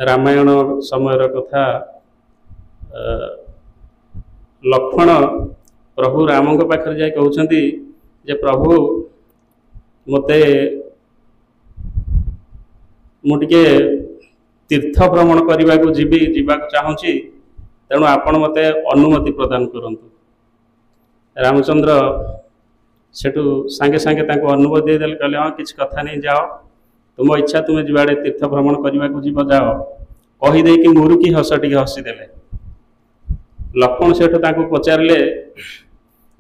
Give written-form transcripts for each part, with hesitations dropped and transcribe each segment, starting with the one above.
रामायण समय कथा लक्ष्मण प्रभु राम पाखे जा कहते जे प्रभु मते मुझे तीर्थ भ्रमण करने को जीवा चाहूँगी तेणु आपण मते अनुमति प्रदान करंतु। रामचंद्र सेठू सांगे सांगे अनुमति देदेले कहले हाँ किसी कथा नहीं जाओ तुम इच्छा तुम्हें जुआड़े तीर्थ भ्रमण करने को जीव जाओ कहीदे कि मुरुकी हस टी हसीदेले। लक्ष्मण सेठू पचारे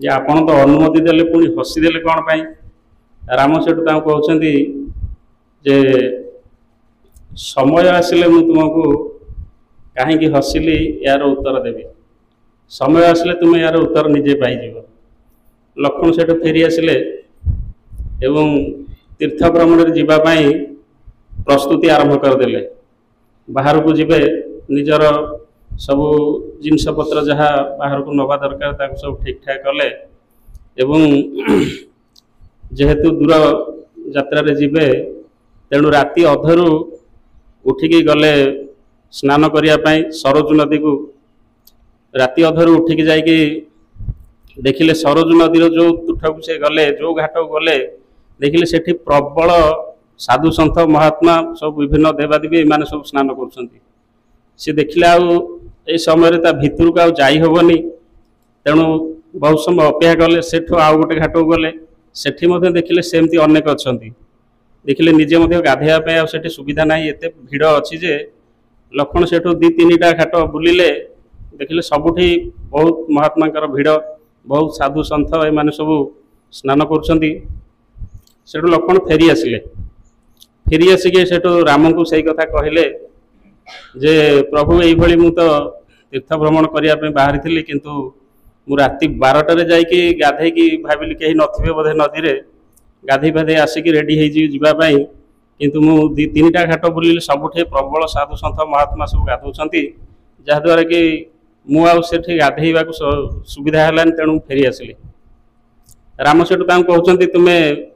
जे आपण तो अनुमति देले पुणी हसीदेले कौन पाई। राम सेठू कहते जे समय आसिले मु तुमको कहीं हसिली यार उत्तर देवी समय आसिले तुम यार उत्तर निजे पाइज। लक्ष्मण सेठू फेरी आसिले एवं तीर्थ भ्रमण जीवाई प्रस्तुति आरंभ करदे। बाहर को जीवे निजर सबू जिनपतर जहाँ बाहर को नवा दरकार सब ठीक ठाक कले एवं जेहेतु दूर यात्रा जीवे तेणु राति अधरू उठिकी गले स्नान करने सरोज नदी को राति अधरू उठिकी जाइकी देखिले सरोज नदीर जो तुठ को से गले जो घाट को गले देखिले सेठी प्रबल साधु सन्थ महात्मा सब विभिन्न देवादेवी माने सब स्नान करछंती। से देखिले आ समय भितर को जाई होबनी तेणु बहुत समय अपेक्षा कले सेठो आउ गोटे घाट को गले सेठी मध्य देखिले सेमती अनेक अच्छी देखिले निजे मध्य गाधेया आ सेठी सुविधा नहीं एते भिड़ अच्छी जे लक्ष्मण सेठू दी तीनिटा घाट बुलिले देखिले सबुठी बहुत महात्मा भिड़ बहुत साधु सन्थ ए माने सब स्नान करुछंती। सेठू लक्ष्मण फेरी आसिके सेठू राम को सही कथा कहले जे प्रभु यही मु तो तीर्थ भ्रमण करने बाहरी थी किंतु मु राति 12टारे जाइकी गाधेकी भाविली कहीं नथिबे बोधे नदी रे गाधे फाधे आसिकी रेडी होगापाई किंतु मु दी तीनिटा घाट बुलिले सबुठे प्रबल साधु सन्थ महात्मा सब गाधौछंती जहाद्वारा कि मु आठी गाधेवा सुविधा है तेणु फेरी आसिली। राम सेठू कहते तुम्हें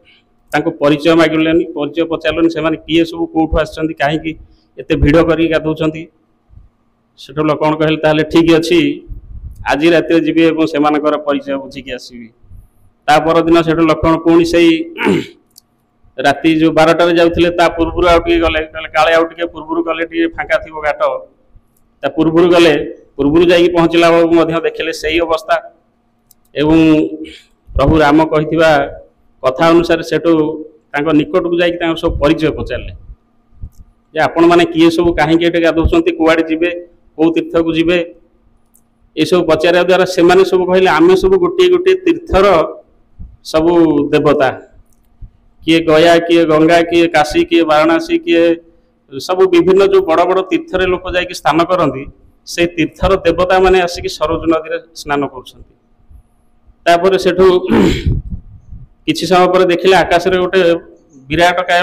परिचय मागिलेनी परिचय पचारे से किए सब कौटू आसछंती कहीं एते भिड़ करी गाधौछंती। सेठू लक्ष्मण कहले ताहले ठीक अच्छी आज रात जीवी और से परिचय बुझिकी आसबि। ता परदिन सेठू लक्ष्मण पुणी से राति जो 12टारे जाउथिले ता पूर्व आउ टिके गले काले आउ टिके पूर्व गले टिके फांका थिबो घाट ता पूर्व गले पूर्व जाइए पहुँचला बेलू देखिले सही अवस्था एवं प्रभु राम कहिथिबा कथा अनुसार सेठू निकट को जाइए सब परिचय पचारे जे आपण मैंने किए सब कहीं गाधौंट कुआड़े जीवे कौ तीर्थ को जीवे ये सब पचार द्वारा से सब कहले आम सब गोटे गोटे तीर्थर सब देवता किए गया किए गंगा किए काशी किए वाराणसी किए सब विभिन्न जो बड़ बड़ तीर्थरे लोक जाइए स्नान करती से तीर्थर देवता माने आसिक सरोज नदी स्नान कर सेठू किसी समय पर देखिले आकाश रे गोटे विराट काय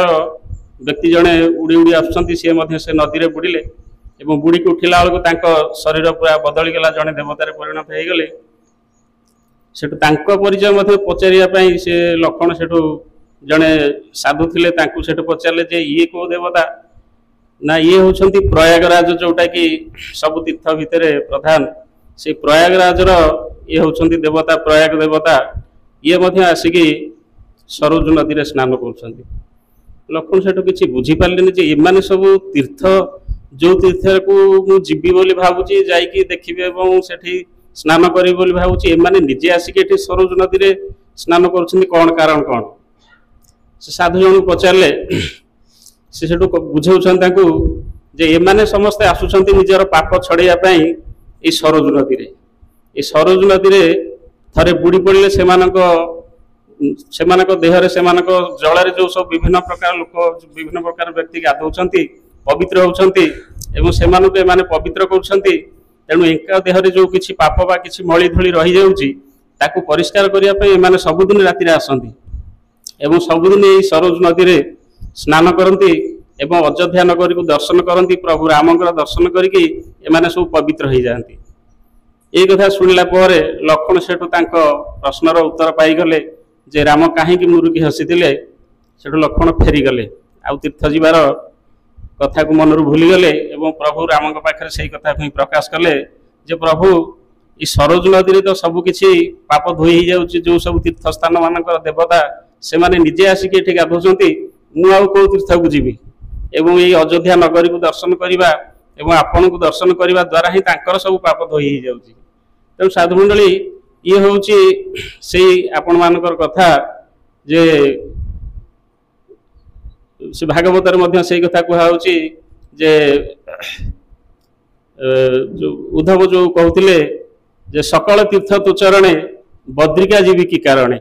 व्यक्ति जड़े उड़ी उड़ी आसुँच से नदी में बुड़िले एवं बुड़ी की उठिला बेलू शरीर पूरा बदली गला जड़े देवतार परिणत हो गले। सेठू परिचय पचारियापाई से लक्ष्मण सेठू जड़े साधु थे सेठू पचारे जे ये कौ देवता ना ये होती प्रयागराज जोटा कि सब तीर्थ भितर प्रधान से प्रयागराजर ये होती देवता प्रयाग देवता ये आसिकी सरोज नदी में स्नान कर। लक्ष्मण सेठू किसी बुझीपारे जे एमाने सब तीर्थ जो तीर्थ को मु जीवी बोली भावुची जाइकी देखिबे एवं सेठी स्नान करी बोली भावुची एमाने निजे आसिकी एठी सरोज नदी रे स्नान करुछन्ती कौन कारण कौन। से साधु जन पचारे से सेठू बुझाऊछन जे एमाने समस्ते आसुछन्ती निजर पाप छड़ैया पई ए सरोज नदी रे ए सरोज नदी रे थरे बुड़ी पड़े से देहरे से जल जो सब विभिन्न प्रकार लोक विभिन्न प्रकार व्यक्ति गाधौंट पवित्र होती से पवित्र करुँच तेणु एका देहरे जो किसी पाप बा किसी मली धूली रही जाऊँगी परिष्कार करने सबुदिन राति आसती एवं सबुदिन ये सरोज नदी रे स्नान करती एवं अयोध्या नगरी को दर्शन करती प्रभु राम दर्शन करके सब पवित्र हो जाती। ये कथा शुणिला लक्ष्मण सेठू प्रश्नर उत्तर पाईगले जे राम कहीं मुरुकी हसी सेठू लक्ष्मण फेरीगले आउ तीर्थ जीवार कथा को मनरू भूलीगले एवं प्रभु राम पाखे से कथा को प्रकाश कले जे प्रभु ई सरोज नदी रे तो सबकिछि पाप धोई हो जाउछि जो सब तीर्थ स्थान मानकर देवता से माने निजे आसिक एठी गाधोचंती मु आउ को तीर्थ को जीवी एवं ये अयोध्या नगरी को दर्शन करवा एवं आपण को दर्शन करने द्वारा ही तांकर सब पाप धोई हो जाउछि। तेणु साधुमंडली ये होउछि से आपण मानकर कथा जे से भागवतर मध्य से कथा कहा होउछि जे जो उद्धव जो कहउतिले जे सकल तीर्थ तु चरणे बद्रिका जीवी की कारणे।